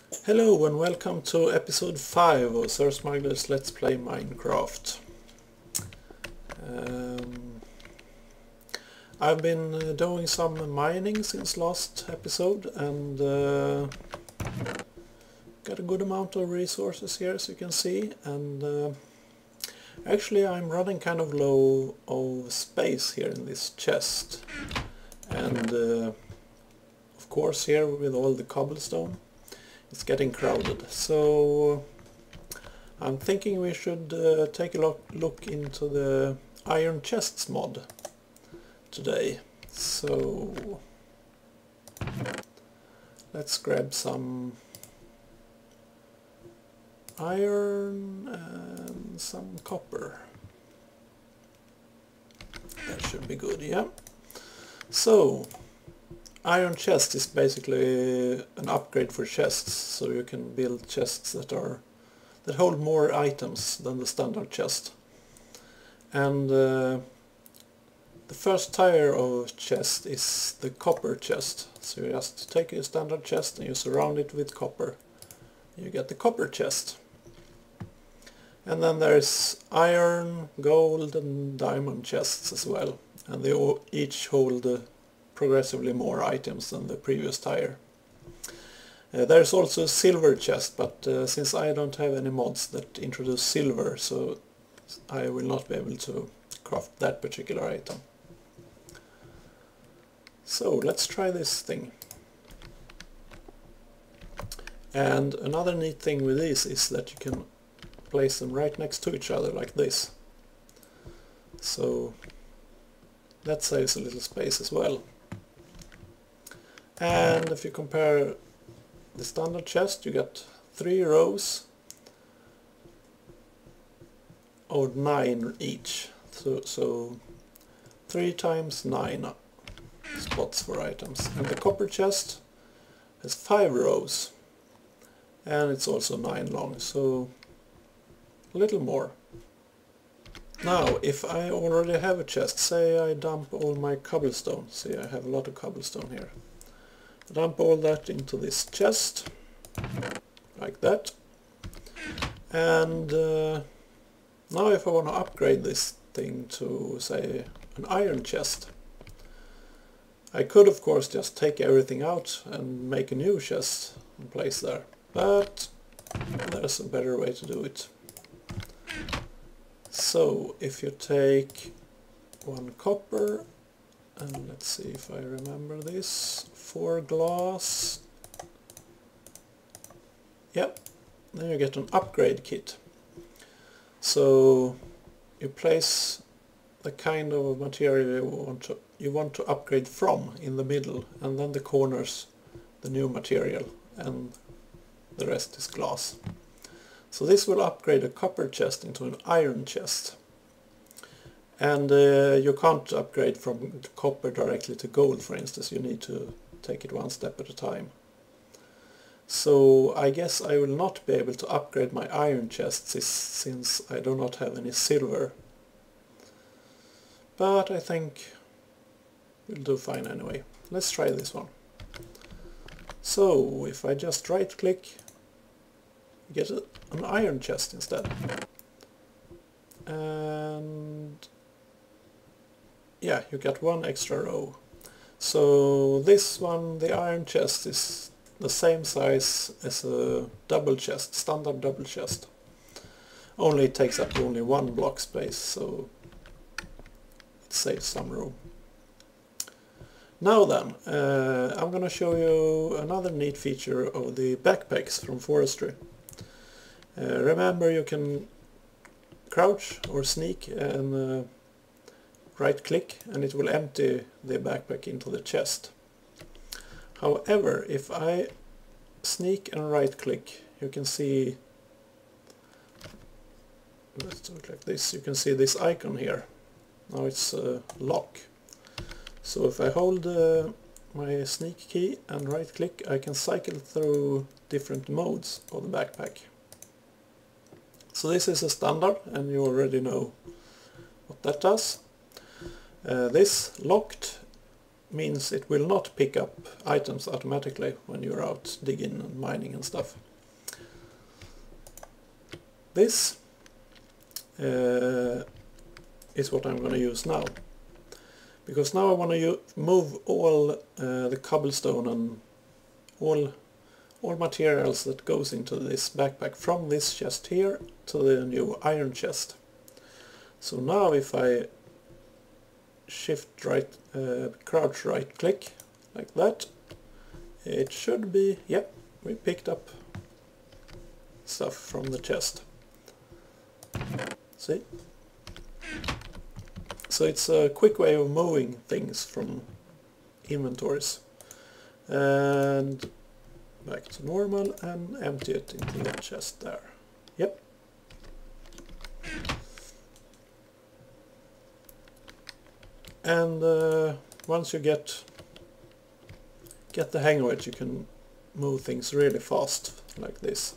Hello and welcome to episode 5 of SirSmuggler's Let's Play Minecraft. I've been doing some mining since last episode and got a good amount of resources here, as you can see, and actually I'm running kind of low of space here in this chest, and of course here with all the cobblestone it's getting crowded, so I'm thinking we should take a look into the Ironchests mod today. So let's grab some iron and some copper. That should be good, yeah. So Iron chest is basically an upgrade for chests, so you can build chests that hold more items than the standard chest. And the first tier of chest is the copper chest. So you just take a standard chest and you surround it with copper. You get the copper chest. And then there's iron, gold and diamond chests as well. And they all each hold progressively more items than the previous tier. There's also a silver chest, but since I don't have any mods that introduce silver, so I will not be able to craft that particular item. So let's try this thing. And another neat thing with these is that you can place them right next to each other like this. So that saves a little space as well. And if you compare the standard chest, you get 3 rows of 9 each. So 3 times 9 spots for items. And the copper chest has 5 rows. And it's also 9 long, so a little more. Now, if I already have a chest, say I dump all my cobblestone. See, I have a lot of cobblestone here. Dump all that into this chest, like that. And now if I want to upgrade this thing to, say, an iron chest, I could of course just take everything out and make a new chest and place there. But there's a better way to do it. So if you take 1 copper, and let's see if I remember this, 4 glass, yep, then you get an upgrade kit. So you place the kind of material you want to upgrade from in the middle, and then the corners the new material, and the rest is glass. So this will upgrade a copper chest into an iron chest. And you can't upgrade from copper directly to gold, for instance. You need to take it one step at a time. So I guess I will not be able to upgrade my iron chests since I do not have any silver. But I think we'll do fine anyway. Let's try this one. So if I just right click, you get an iron chest instead. And yeah, you get 1 extra row. So this one, the iron chest, is the same size as a double chest, standard double chest. Only it takes up only 1 block space, so it saves some room. Now then, I'm gonna show you another neat feature of the backpacks from forestry. Remember, you can crouch or sneak and right click and it will empty the backpack into the chest. However, if I sneak and right click, you can see, let's do it like this, you can see this icon here. Now it's lock. So if I hold my sneak key and right click, I can cycle through different modes of the backpack. So this is a standard, and you already know what that does. This locked means it will not pick up items automatically when you're out digging and mining and stuff. This is what I'm going to use now, because now I want to move all the cobblestone and all materials that goes into this backpack from this chest here to the new iron chest. So now if I shift right, crouch right click like that, it should be, yep, we picked up stuff from the chest. See? So it's a quick way of moving things from inventories. And back to normal and empty it into the chest there. Yep. And once you get the hang of it, you can move things really fast like this.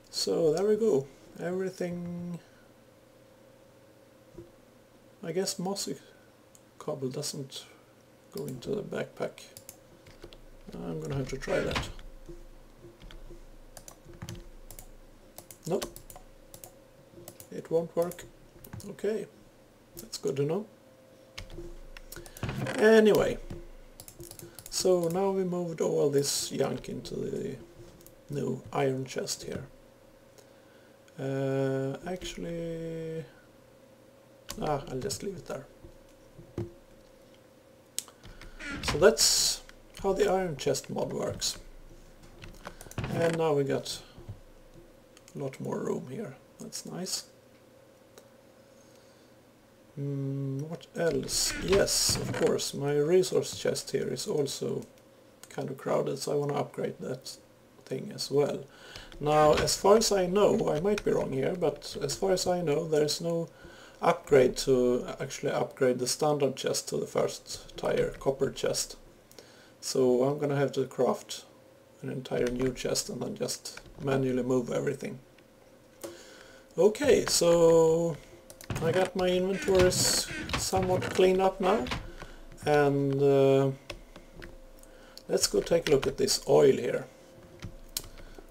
So there we go. Everything, I guess mossy cobble doesn't go into the backpack. I'm gonna have to try that. Nope, it won't work. Okay, that's good to know. Anyway, so now we moved all this junk into the new iron chest here. Actually, I'll just leave it there. So that's how the iron chest mod works. And now we got a lot more room here. That's nice. What else? Yes, of course, my resource chest here is also kind of crowded, so I want to upgrade that thing as well. Now, as far as I know, I might be wrong here, but as far as I know, there's no upgrade to actually upgrade the standard chest to the first tier copper chest. So I'm gonna have to craft an entire new chest and then just manually move everything. Okay, so I got my inventories somewhat cleaned up now, and let's go take a look at this oil here.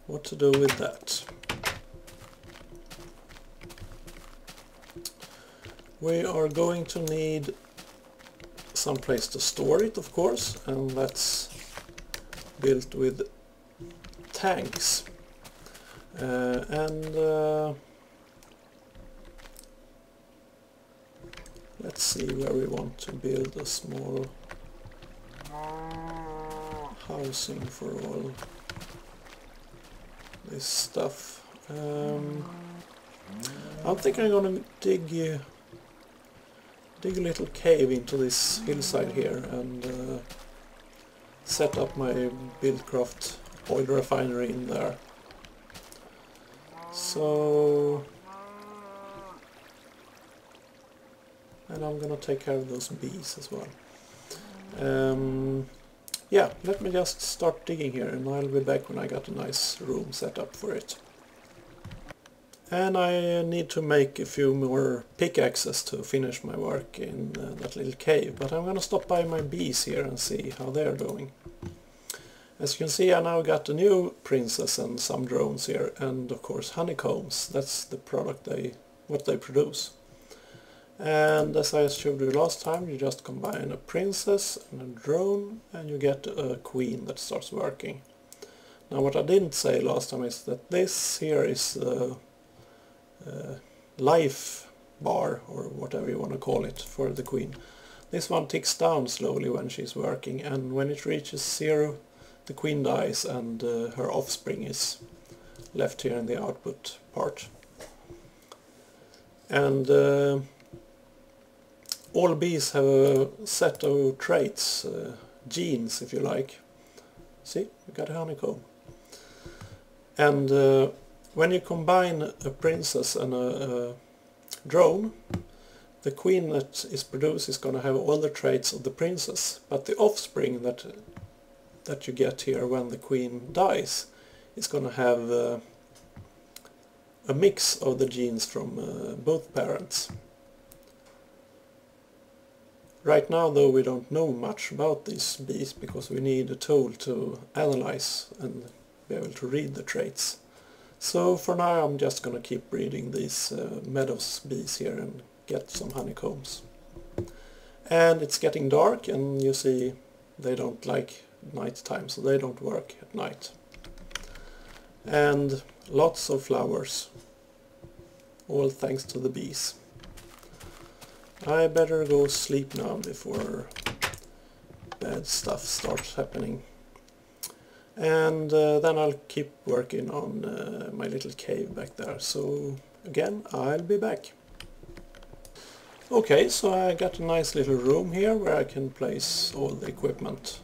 What to do with that? We are going to need some place to store it, of course, and that's built with tanks. Let's see where we want to build a small housing for all this stuff. I think I'm gonna dig a little cave into this hillside here and set up my Buildcraft oil refinery in there. So, and I'm gonna take care of those bees as well. Yeah, let me just start digging here and I'll be back when I got a nice room set up for it. And I need to make a few more pickaxes to finish my work in that little cave, but I'm gonna stop by my bees here and see how they're doing. As you can see, I now got a new princess and some drones here, and of course honeycombs. That's the product what they produce. And as I showed you last time, you just combine a princess and a drone and you get a queen that starts working. Now what I didn't say last time is that this here is the life bar, or whatever you want to call it, for the queen. This one ticks down slowly when she's working, and when it reaches 0 the queen dies and her offspring is left here in the output part. And all bees have a set of traits, genes if you like. See, we got a honeycomb. And when you combine a princess and a drone, the queen that is produced is going to have all the traits of the princess, but the offspring that you get here when the queen dies is going to have a mix of the genes from both parents. Right now though we don't know much about these bees because we need a tool to analyze and be able to read the traits. So for now I'm just gonna keep breeding these meadows bees here and get some honeycombs. And it's getting dark, and you see they don't like night time, so they don't work at night. And lots of flowers, all thanks to the bees. I better go sleep now before bad stuff starts happening. And then I'll keep working on my little cave back there. So again, I'll be back. Okay, so I got a nice little room here where I can place all the equipment.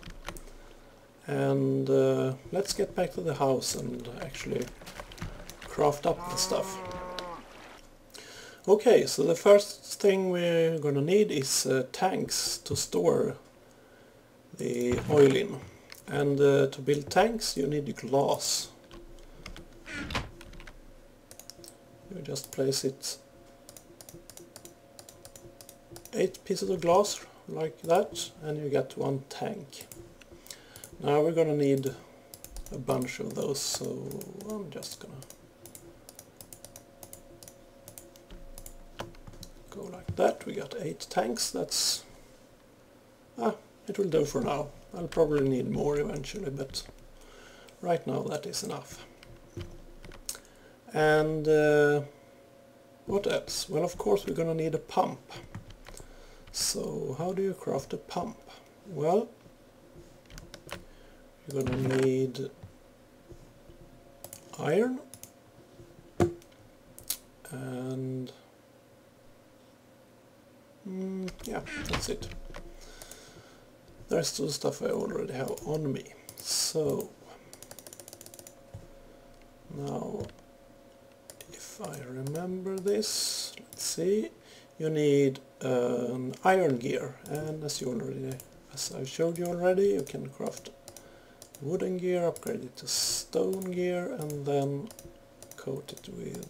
And let's get back to the house and actually craft up the stuff. Okay, so the first thing we're gonna need is tanks to store the oil in. And to build tanks you need glass. You just place it 8 pieces of glass like that, and you get 1 tank. Now we're gonna need a bunch of those, so I'm just gonna go like that. We got 8 tanks. That's it will do for now. I'll probably need more eventually, but right now that is enough. And what else? Well, of course we're gonna need a pump. So how do you craft a pump? Well, you're gonna need iron and yeah, that's it. The rest of the stuff I already have on me. So now if I remember this, let's see, you need an iron gear, and as I showed you already, you can craft wooden gear, upgrade it to stone gear, and then coat it with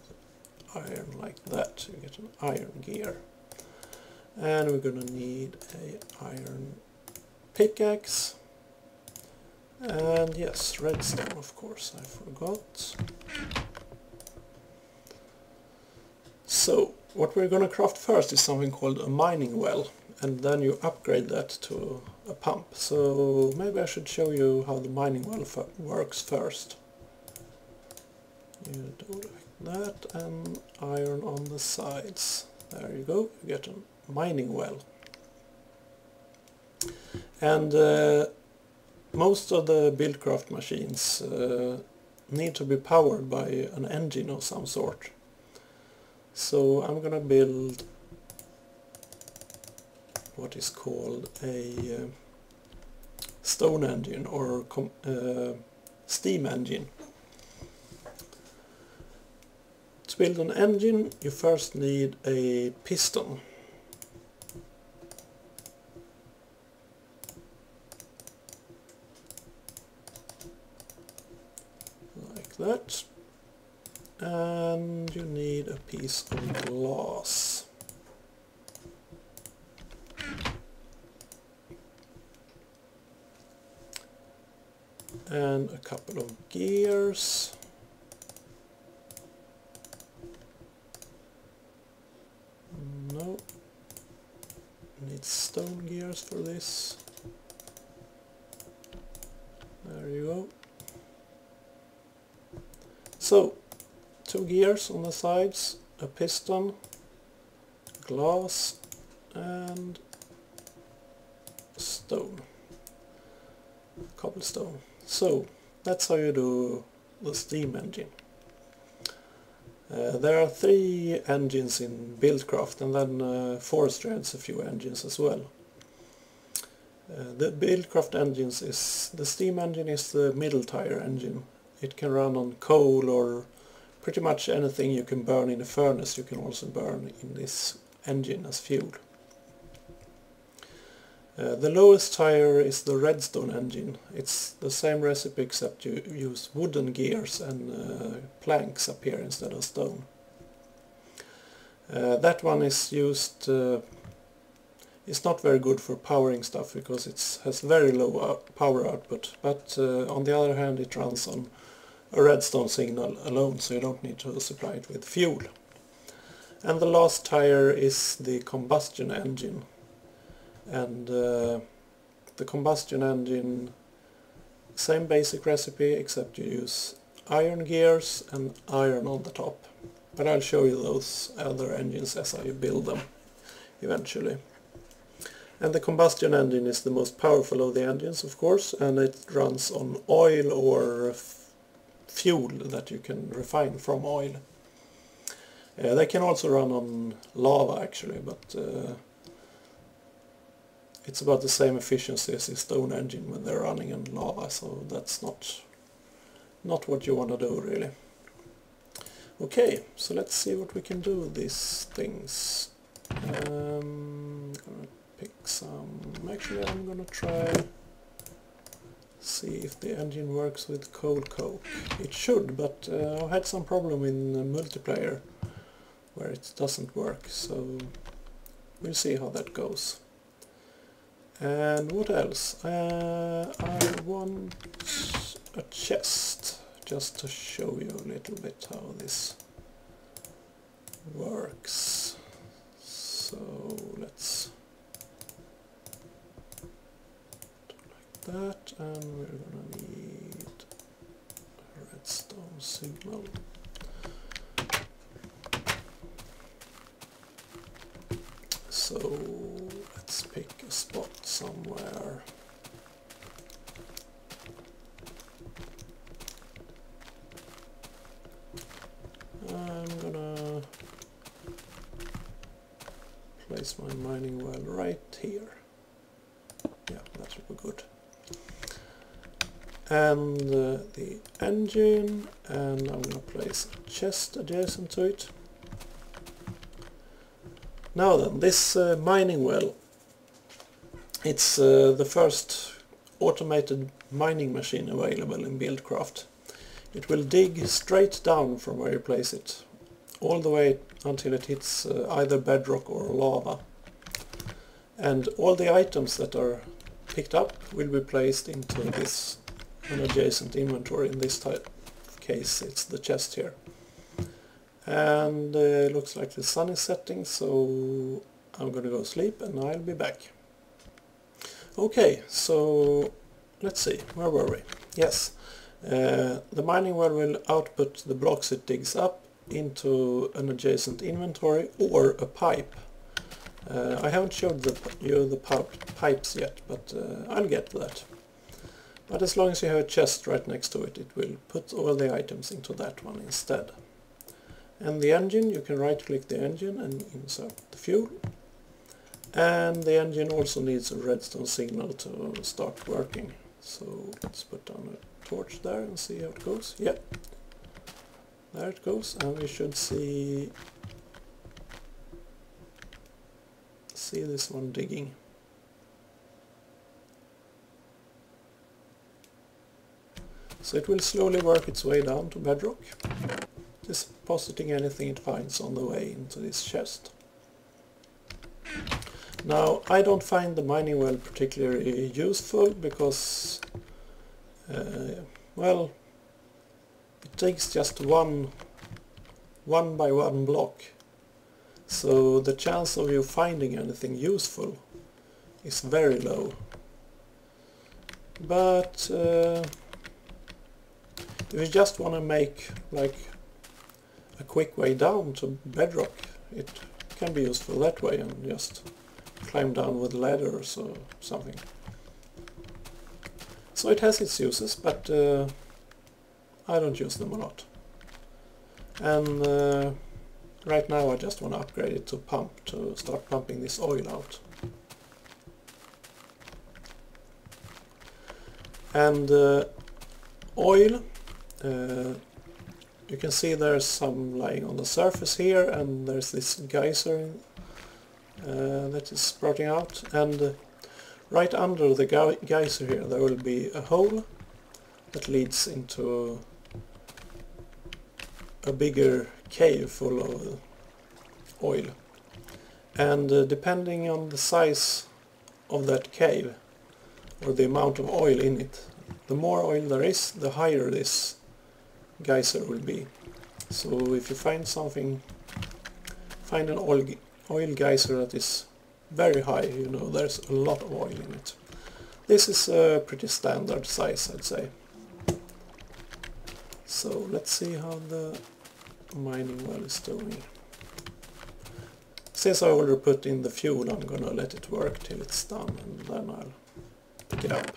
iron like that. You get an iron gear. And we're gonna need a iron pickaxe, and yes, redstone, of course, I forgot. So what we're gonna craft first is something called a mining well, and then you upgrade that to a pump. So maybe I should show you how the mining well works first. You do like that, and iron on the sides. There you go, you get a mining well. And most of the Buildcraft machines need to be powered by an engine of some sort. So I'm gonna build what is called a stone engine, or steam engine. To build an engine you first need a piston. Like that. And you need a piece of glass. And a couple of gears. No. Need stone gears for this. There you go. So 2 gears on the sides, a piston, glass, and stone, cobblestone. So that's how you do the steam engine. There are 3 engines in Buildcraft, and then Forestry adds a few engines as well. The Buildcraft engines is, the steam engine is the middle tier engine. It can run on coal, or pretty much anything you can burn in a furnace you can also burn in this engine as fuel. The lowest tier is the redstone engine. It's the same recipe except you use wooden gears and planks up here instead of stone. That one is used, It's not very good for powering stuff because it has very low power output, but on the other hand it runs on a redstone signal alone, so you don't need to supply it with fuel. And the last tire is the combustion engine. And the combustion engine, same basic recipe except you use iron gears and iron on the top. But I'll show you those other engines as I build them eventually. And the combustion engine is the most powerful of the engines, of course, and it runs on oil or fuel that you can refine from oil. They can also run on lava actually, but it's about the same efficiency as the stone engine when they're running on lava, so that's not what you want to do really. Okay, so let's see what we can do with these things. I'm gonna pick some. Actually, I'm gonna try see if the engine works with coal coke. It should, but I had some problem in multiplayer where it doesn't work, so we'll see how that goes. And what else? I want a chest, just to show you a little bit how this works. So let's do like that, and we're gonna need a redstone signal. So let's pick a spot somewhere. I'm gonna place my mining well right here. Yeah, that should be good. And the engine, and I'm gonna place a chest adjacent to it. Now then, this mining well, it's the first automated mining machine available in Buildcraft. It will dig straight down from where you place it, all the way until it hits either bedrock or lava. And all the items that are picked up will be placed into this an adjacent inventory. In this case it's the chest here. And looks like the sun is setting, so I'm gonna go sleep and I'll be back. Okay, so let's see, where were we? Yes, the mining well will output the blocks it digs up into an adjacent inventory or a pipe. I haven't showed you the pipes yet, but I'll get to that. But as long as you have a chest right next to it, it will put all the items into that one instead. And the engine, you can right click the engine and insert the fuel. And the engine also needs a redstone signal to start working. So let's put down a torch there and see how it goes. Yeah, there it goes, and we should see this one digging. So it will slowly work its way down to bedrock, depositing anything it finds on the way into this chest. Now, I don't find the mining well particularly useful because, well, it takes just one by one block. So the chance of you finding anything useful is very low. But if you just want to make like a quick way down to bedrock, it can be useful that way, and just climb down with ladders or something. So it has its uses, but I don't use them a lot. And right now I just want to upgrade it to pump, to start pumping this oil out. And oil, you can see there's some lying on the surface here, and there's this geyser that is sprouting out, and right under the geyser here there will be a hole that leads into a bigger cave full of oil. and depending on the size of that cave or the amount of oil in it, the more oil there is, the higher this geyser will be. So if you find an oil geyser that is very high, you know there's a lot of oil in it. This is a pretty standard size, I'd say. So let's see how the mining well is doing. Since I already put in the fuel, I'm gonna let it work till it's done and then I'll pick it up.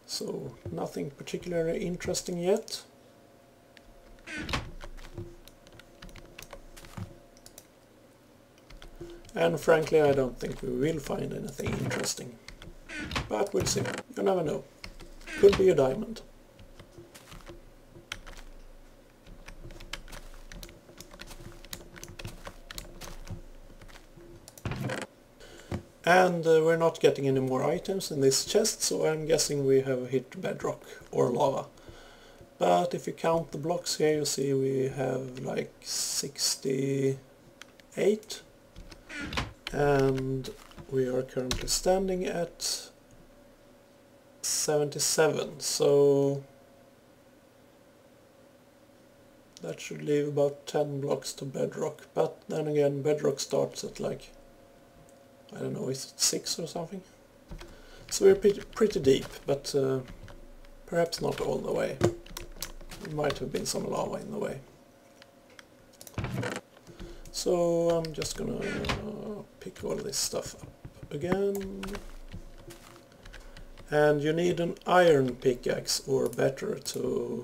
So nothing particularly interesting yet. And frankly, I don't think we will find anything interesting. But we'll see. You never know. Could be a diamond. And we're not getting any more items in this chest, so I'm guessing we have hit bedrock or lava. But if you count the blocks here, you see we have like 68. And we are currently standing at 77, so that should leave about 10 blocks to bedrock. But then again, bedrock starts at like, I don't know, is it 6 or something? So we're pretty deep, but perhaps not all the way. There might have been some lava in the way. So I'm just gonna pick all this stuff up again. And you need an iron pickaxe or better to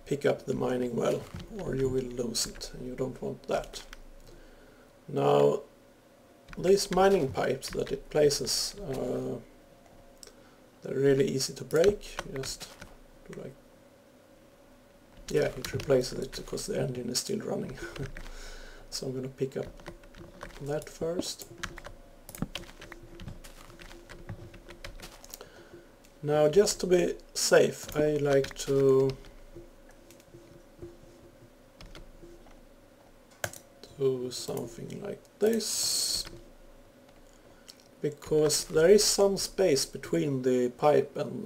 pick up the mining well, or you will lose it, and you don't want that. Now, these mining pipes that it places, they're really easy to break. Just do like, yeah, it replaces it because the engine is still running. So I'm going to pick up that first. Now, just to be safe, I like to do something like this, because there is some space between the pipe and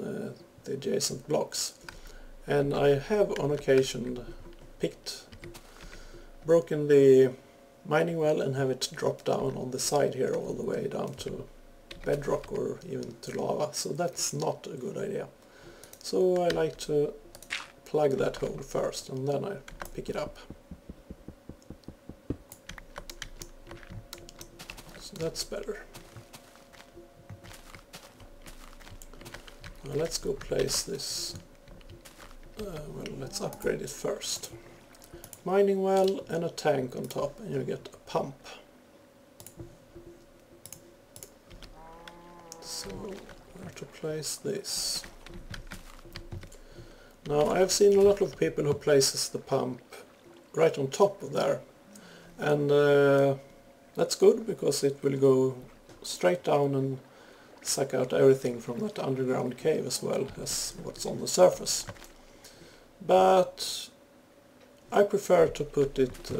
the adjacent blocks, and I have on occasion broken the mining well and have it drop down on the side here all the way down to bedrock or even to lava, so that's not a good idea. So I like to plug that hole first and then I pick it up. So that's better. Now let's go place this, well, let's upgrade it first. Mining well and a tank on top, and you get a pump. So where to place this? Now I have seen a lot of people who places the pump right on top of there, and that's good because it will go straight down and suck out everything from that underground cave as well as what's on the surface. But I prefer to put it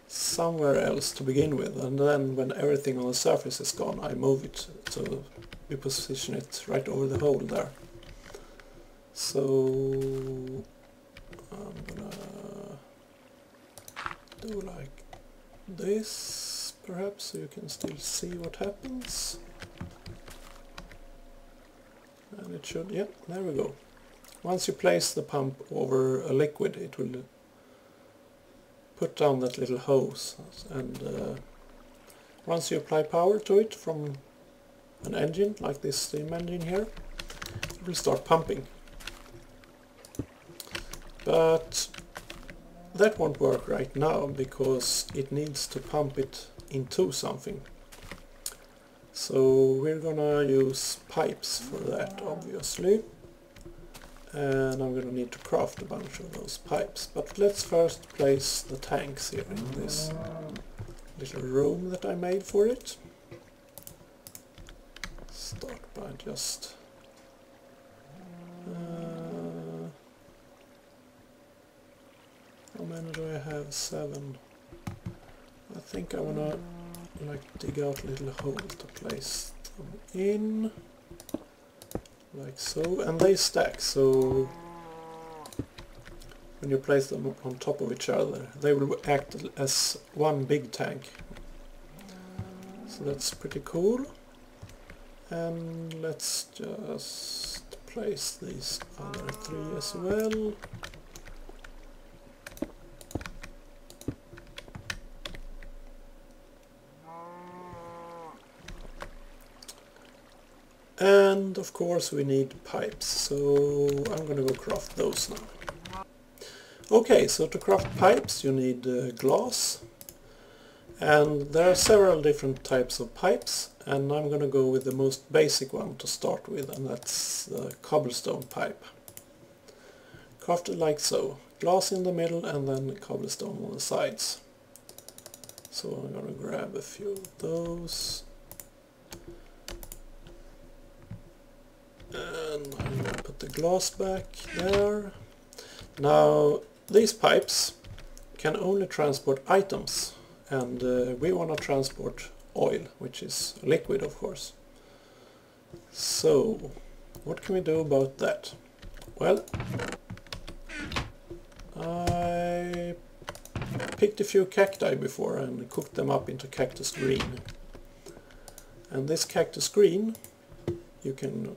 somewhere else to begin with, and then when everything on the surface is gone I move it to reposition it right over the hole there. So I'm gonna do like this perhaps, so you can still see what happens. And it should, yeah, there we go. Once you place the pump over a liquid, it will put down that little hose, and once you apply power to it from an engine, like this steam engine here, it will start pumping. But that won't work right now because it needs to pump it into something. So we're gonna use pipes for that, obviously. And I'm going to need to craft a bunch of those pipes. But let's first place the tanks here in this little room that I made for it. Start by just how many many do I have? 7. I think I wanna like dig out a little hole to place them in, like so, and they stack, so when you place them on top of each other they will act as one big tank. So that's pretty cool. And let's just place these other 3 as well. And of course we need pipes, so I'm gonna go craft those now. Okay, so to craft pipes you need glass, and there are several different types of pipes, and I'm gonna go with the most basic one to start with, and that's the cobblestone pipe. Crafted like so, glass in the middle and then cobblestone on the sides. So I'm gonna grab a few of those. And I'm going to put the glass back there. Now these pipes can only transport items, and we want to transport oil, which is liquid of course. So what can we do about that? Well, I picked a few cacti before and cooked them up into cactus green. And this cactus green you can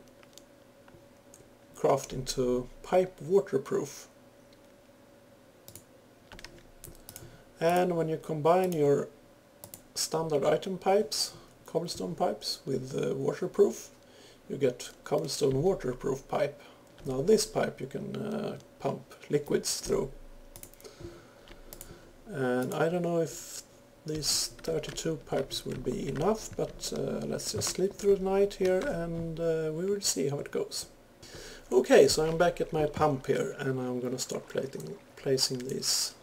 craft into pipe waterproof. And when you combine your standard item pipes, cobblestone pipes, with waterproof, you get cobblestone waterproof pipe. Now this pipe you can pump liquids through. And I don't know if these 32 pipes will be enough, but let's just sleep through the night here and we will see how it goes. Okay, so I'm back at my pump here and I'm gonna start placing these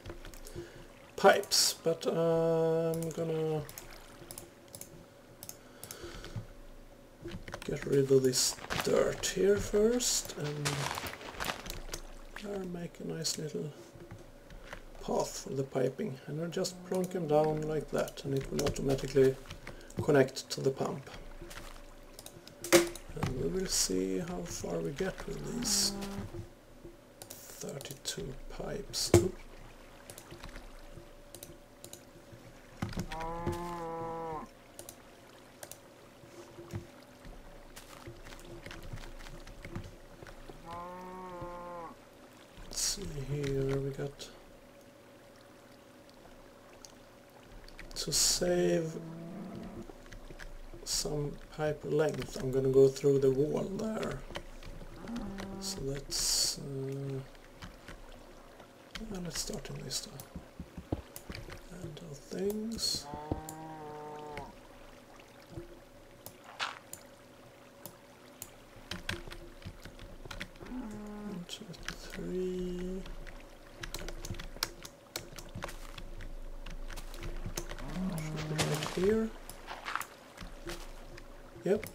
pipes, but I'm gonna get rid of this dirt here first and make a nice little path for the piping, and I'll just plonk them down like that and it will automatically connect to the pump. And we will see how far we get with these 32 pipes. Oops. Let's see here, we got to save some pipe length. I'm gonna go through the wall there. So let's start in this time. And all things. One, 2, 3. Should be right here. Yep.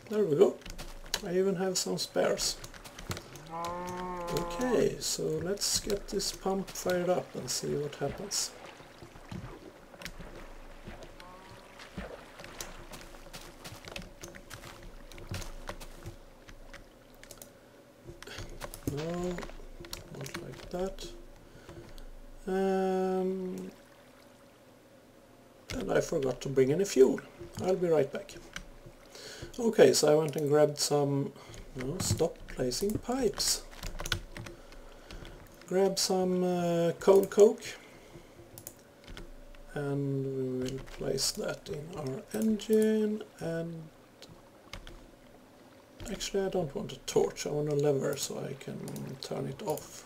There we go. I even have some spares. Okay, so let's get this pump fired up and see what happens. No, not like that. And I forgot to bring any fuel. I'll be right back. Okay, so I went and grabbed some... No, stop placing pipes. Grab some coal coke. And we will place that in our engine. And actually I don't want a torch, I want a lever so I can turn it off.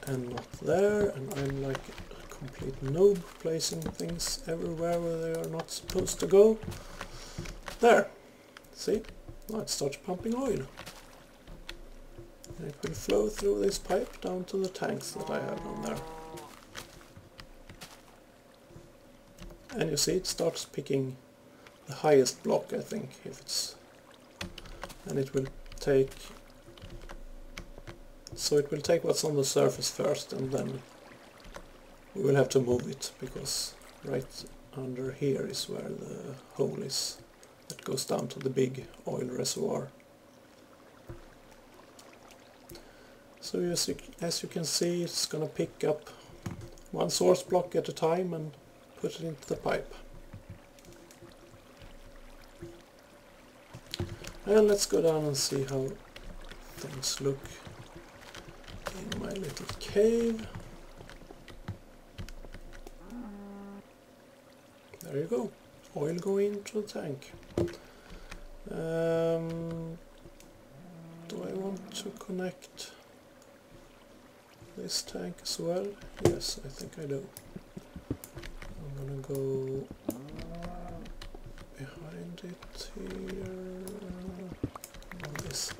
and not there, and I'm like a complete noob placing things everywhere where they are not supposed to go. There! See? Now it starts pumping oil. And it will flow through this pipe down to the tanks that I have on there. And you see it starts picking the highest block, I think, if it's... and it will take... so it will take what's on the surface first, and then we will have to move it, because right under here is where the hole is that goes down to the big oil reservoir. So as you can see, it's gonna pick up one source block at a time and put it into the pipe. And let's go down and see how things look in my little cave. There you go, oil going into the tank. Do I want to connect this tank as well? Yes, I think I do. I'm gonna go behind it here, on this.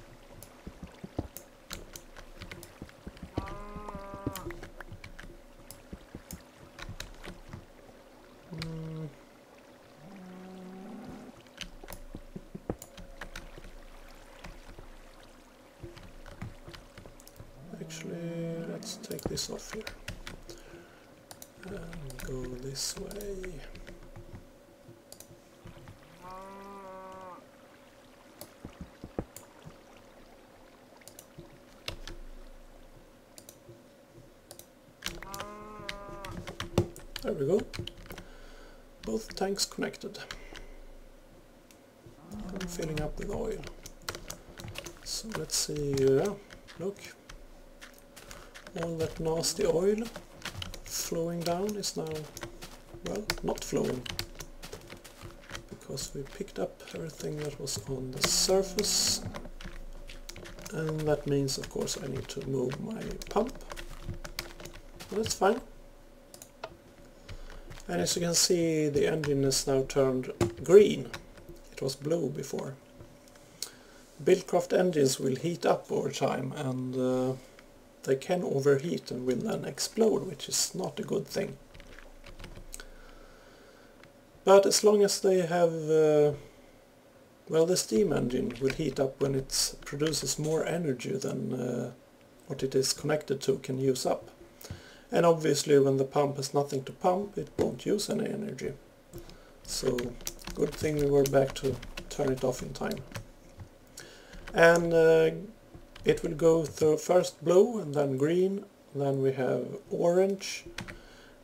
Actually, let's take this off here and go this way. There we go. Both tanks connected. I'm filling up with oil. So let's see, look. All that nasty oil flowing down is now, well, not flowing. Because we picked up everything that was on the surface. And that means, of course, I need to move my pump. But that's fine. And as you can see, the engine is now turned green. It was blue before. Buildcraft engines will heat up over time, and they can overheat and will then explode, which is not a good thing. But as long as they have... well, the steam engine will heat up when it produces more energy than what it is connected to can use up. And obviously when the pump has nothing to pump, it won't use any energy. So, good thing we were back to turn it off in time. And it will go through first blue and then green, then we have orange,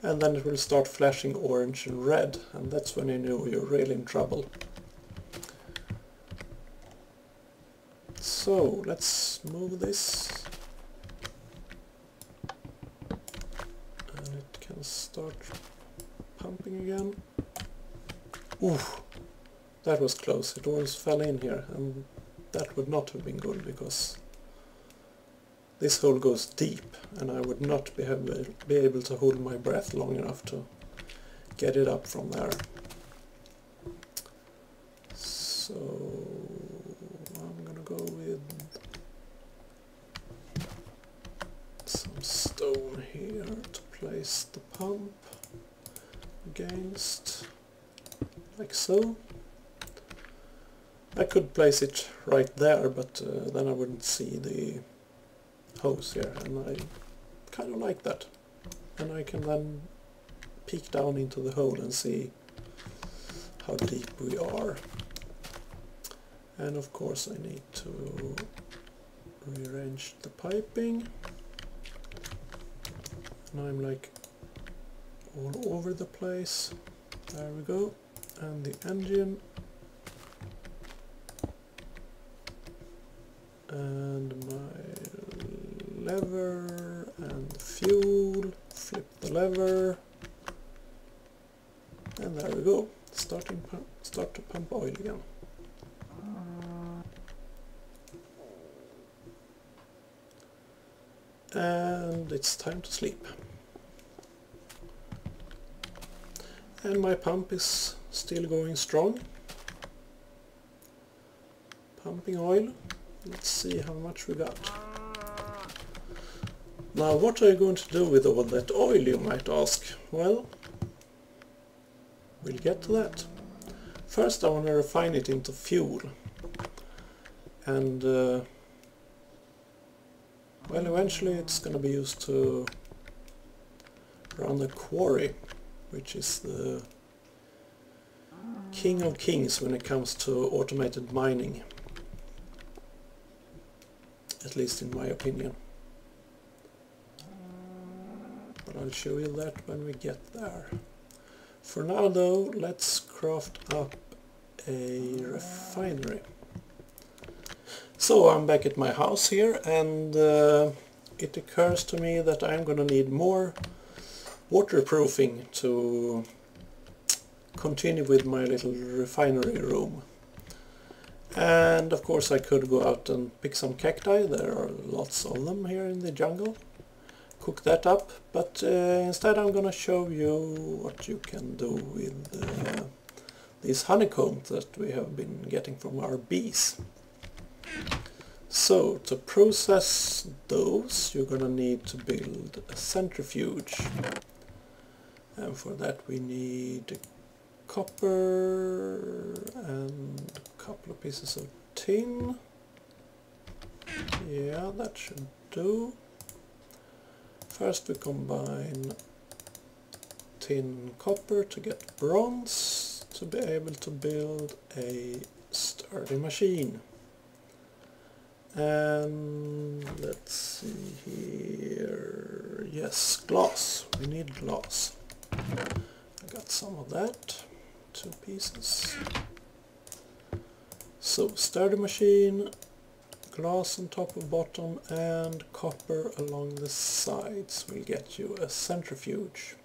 and then it will start flashing orange and red, and that's when you know you're really in trouble. So, let's move this. Start pumping again. Oof, that was close. It almost fell in here, and that would not have been good because this hole goes deep and I would not be able to hold my breath long enough to get it up from there. So I'm gonna go with some stone here to place the pump against, like so. I could place it right there, but then I wouldn't see the hose here, and I kind of like that. And I can then peek down into the hole and see how deep we are. And of course I need to rearrange the piping. And I'm like all over the place. There we go. And the engine. And my lever and fuel. Flip the lever. And there we go. Start to pump oil again. and it's time to sleep. And my pump is still going strong. Pumping oil. Let's see how much we got. Now, what are you going to do with all that oil, you might ask? Well, we'll get to that. First I want to refine it into fuel. And well, eventually it's going to be used to run the quarry, which is the king of kings when it comes to automated mining. At least in my opinion. But I'll show you that when we get there. For now though, let's craft up a refinery. So I'm back at my house here, and it occurs to me that I'm gonna need more waterproofing to continue with my little refinery room. And of course I could go out and pick some cacti, there are lots of them here in the jungle. Cook that up, but instead I'm gonna show you what you can do with these honeycombs that we have been getting from our bees. So to process those you're gonna need to build a centrifuge, and for that we need copper and a couple of pieces of tin. Yeah, that should do. First we combine tin and copper to get bronze to be able to build a sturdy machine. And let's see here, yes, glass, we need glass. I got some of that, 2 pieces. So sturdy machine, glass on top and bottom, and copper along the sides will get you a centrifuge.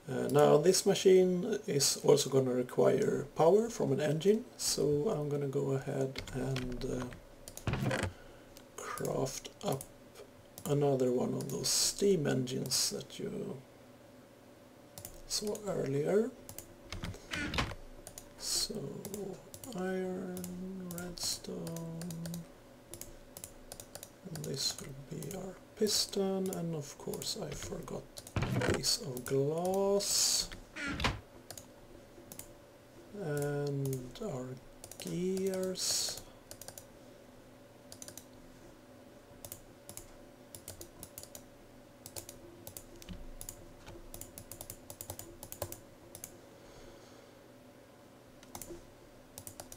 Now this machine is also going to require power from an engine, so I'm going to go ahead and craft up another one of those steam engines that you saw earlier. So iron, redstone, and this will be our piston, and of course I forgot a piece of glass, and our gears.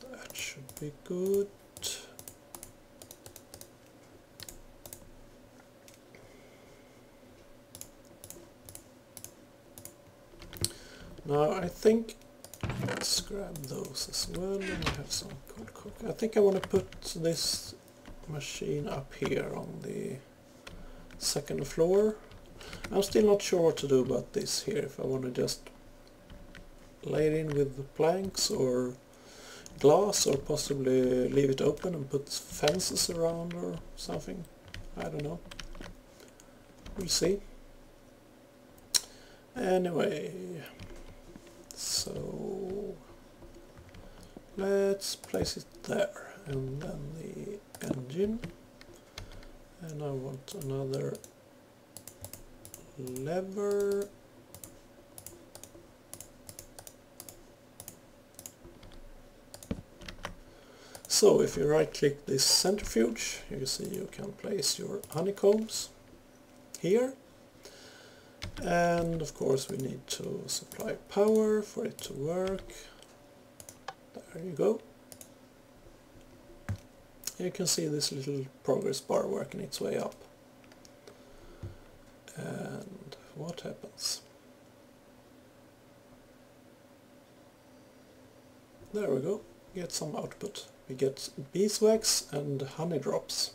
That should be good. Now I think, let's grab those as well, and we have some cool cook. I think I want to put this machine up here on the 2nd floor. I'm still not sure what to do about this here, if I want to just lay it in with the planks or glass, or possibly leave it open and put fences around or something. I don't know. We'll see. Anyway, so let's place it there, and then the engine, and I want another lever. So if you right click this centrifuge, you see you can place your honeycombs here. And of course we need to supply power for it to work. There you go. You can see this little progress bar working its way up. And what happens? There we go. Get some output. We get beeswax and honey drops.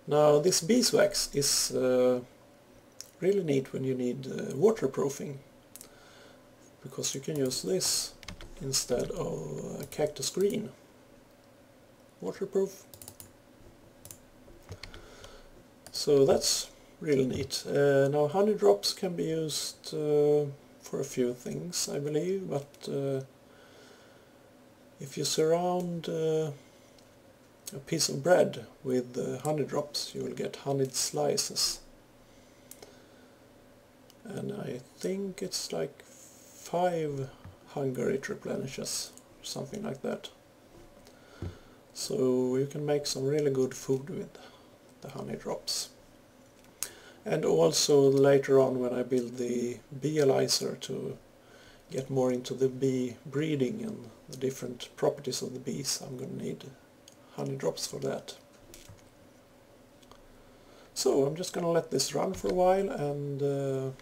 Now this beeswax is really neat when you need waterproofing, because you can use this instead of cactus green. Waterproof. So that's really neat. Now honey drops can be used for a few things, I believe, but if you surround a piece of bread with honey drops, you will get honeyed slices. And I think it's like 5 hunger it replenishes, something like that. So you can make some really good food with the honey drops. And also later on, when I build the beealyzer to get more into the bee breeding and the different properties of the bees, I'm going to need honey drops for that. So I'm just going to let this run for a while, and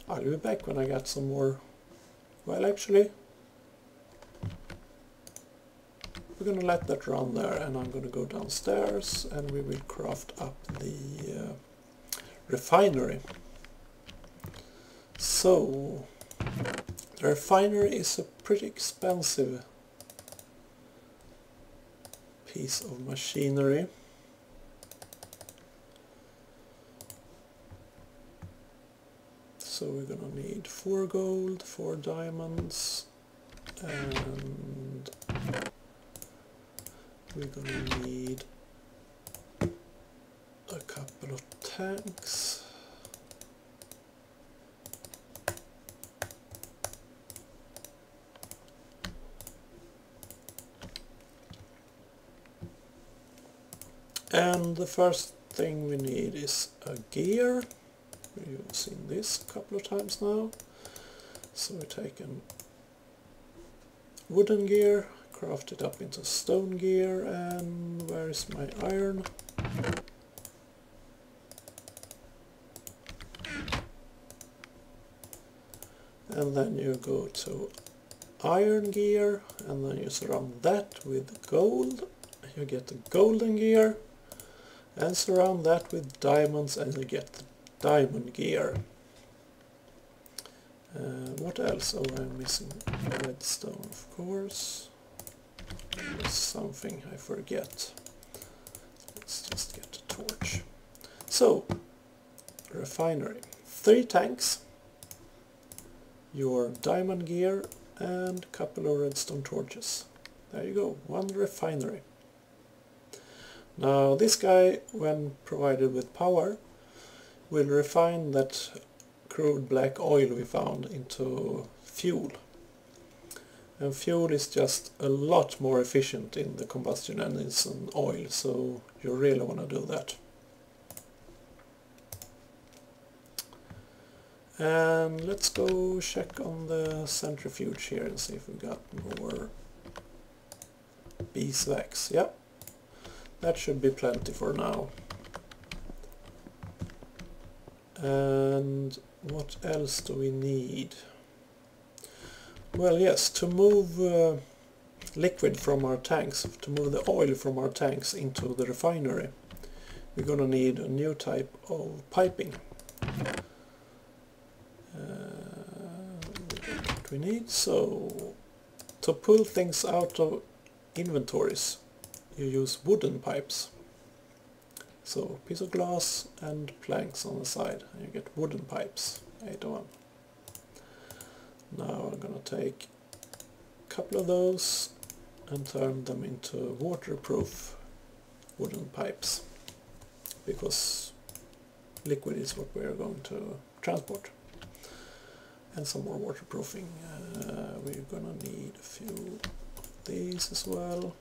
I'll be back when I got some more. Well, actually, we're going to let that run there, and I'm going to go downstairs and we will craft up the refinery. So the refinery is a pretty expensive piece of machinery. So we're gonna need 4 gold, 4 diamonds, and we're gonna need a couple of tanks. And the first thing we need is a gear. You've seen this a couple of times now. So we take a wooden gear, craft it up into stone gear, and where is my iron? And then you go to iron gear, and then you surround that with gold. You get the golden gear, and surround that with diamonds, and you get the diamond gear. What else? Oh, I'm missing redstone, of course. There's something I forget. Let's just get a torch. So, refinery. 3 tanks, your diamond gear, and a couple of redstone torches. There you go, 1 refinery. Now this guy, when provided with power, will refine that crude black oil we found into fuel. And fuel is just a lot more efficient in the combustion engines than oil, so you really want to do that. And let's go check on the centrifuge here and see if we got more beeswax. Yeah, that should be plenty for now. And what else do we need? Well, yes, to move liquid from our tanks, to move the oil from our tanks into the refinery, we're gonna need a new type of piping. What we need, so to pull things out of inventories, you use wooden pipes. So piece of glass and planks on the side, and you get wooden pipes, 8 of them. Now I'm gonna take a couple of those and turn them into waterproof wooden pipes, because liquid is what we are going to transport. And some more waterproofing. We're gonna need a few of these as well.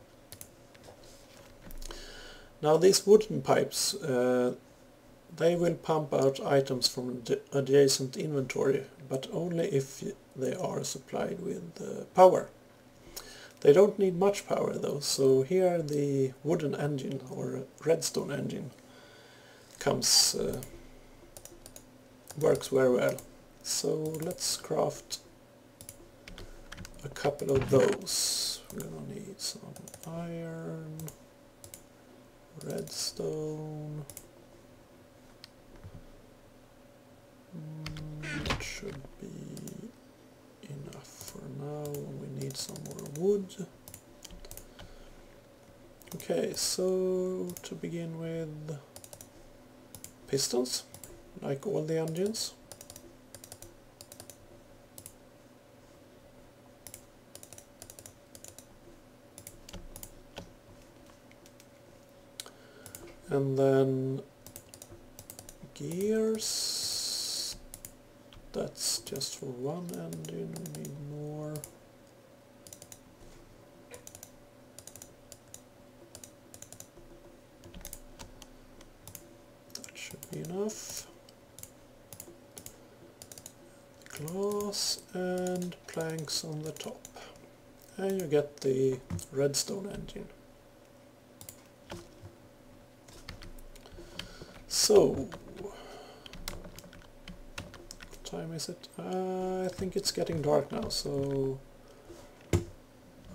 Now these wooden pipes, they will pump out items from adjacent inventory, but only if they are supplied with power. They don't need much power though, so here the wooden engine or redstone engine comes, works very well. So let's craft a couple of those. We're gonna need some iron, redstone. That should be enough for now. We need some more wood. Okay, so to begin with, pistons, like all the engines. And then gears, that's just for one engine, we need more. That should be enough. Glass and planks on the top. And you get the redstone engine. So, what time is it? I think it's getting dark now, so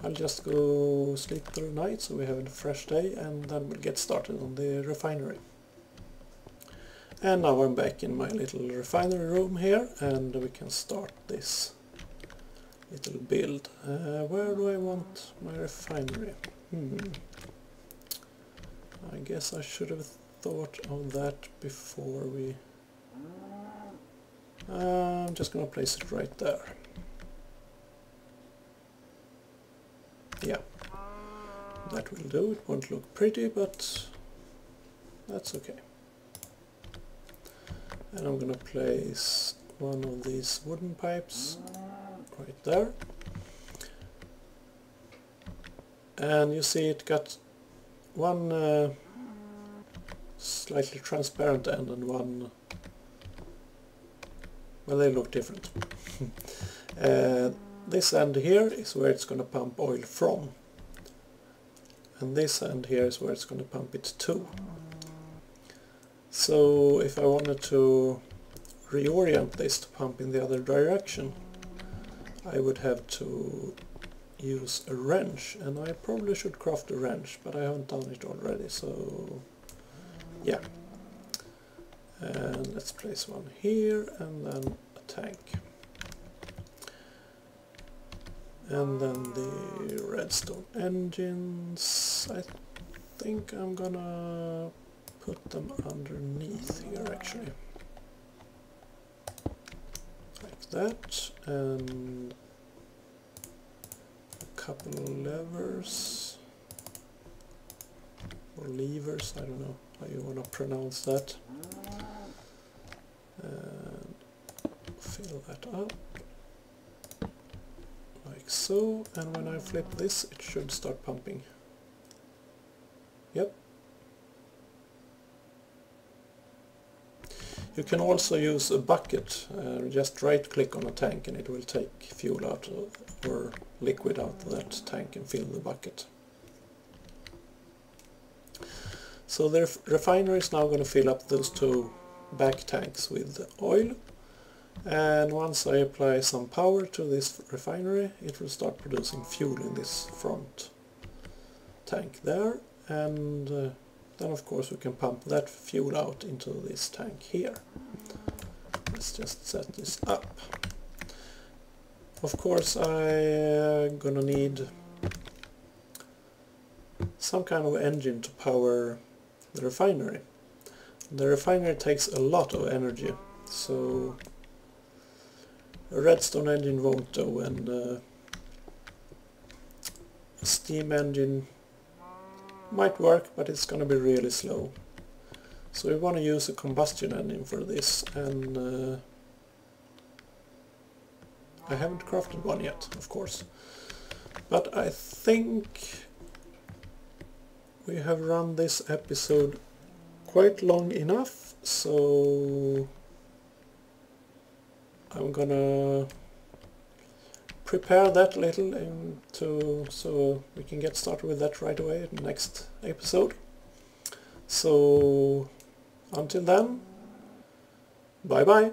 I'll just go sleep through the night so we have a fresh day, and then we'll get started on the refinery. And now I'm back in my little refinery room here, and we can start this little build. Where do I want my refinery? I guess I should have thought of that before we... I'm just gonna place it right there. Yeah, that will do. It won't look pretty, but that's okay. And I'm gonna place one of these wooden pipes right there. And you see it got one slightly transparent end and one, well, they look different. This end here is where it's going to pump oil from, and this end here is where it's going to pump it to. So if I wanted to reorient this to pump in the other direction, I would have to use a wrench, and I probably should craft a wrench, but I haven't done it already, so yeah. And let's place one here, and then a tank. And then the redstone engines, I think I'm gonna put them underneath here actually. Like that, and a couple of levers, or levers, I don't know how you want to pronounce that. And fill that up like so, and when I flip this it should start pumping. Yep. You can also use a bucket, just right click on a tank and it will take fuel out or liquid out of that tank and fill the bucket. So the refinery is now going to fill up those two back tanks with oil, and once I apply some power to this refinery it will start producing fuel in this front tank there, and then of course we can pump that fuel out into this tank here. Let's just set this up. Of course I'm gonna need some kind of engine to power the refinery. The refinery takes a lot of energy, so a redstone engine won't do, and a steam engine might work, but it's gonna be really slow. So we want to use a combustion engine for this, and I haven't crafted one yet, of course. But I think we have run this episode quite long enough, so I'm gonna prepare that a little so we can get started with that right away in the next episode. So until then, bye bye.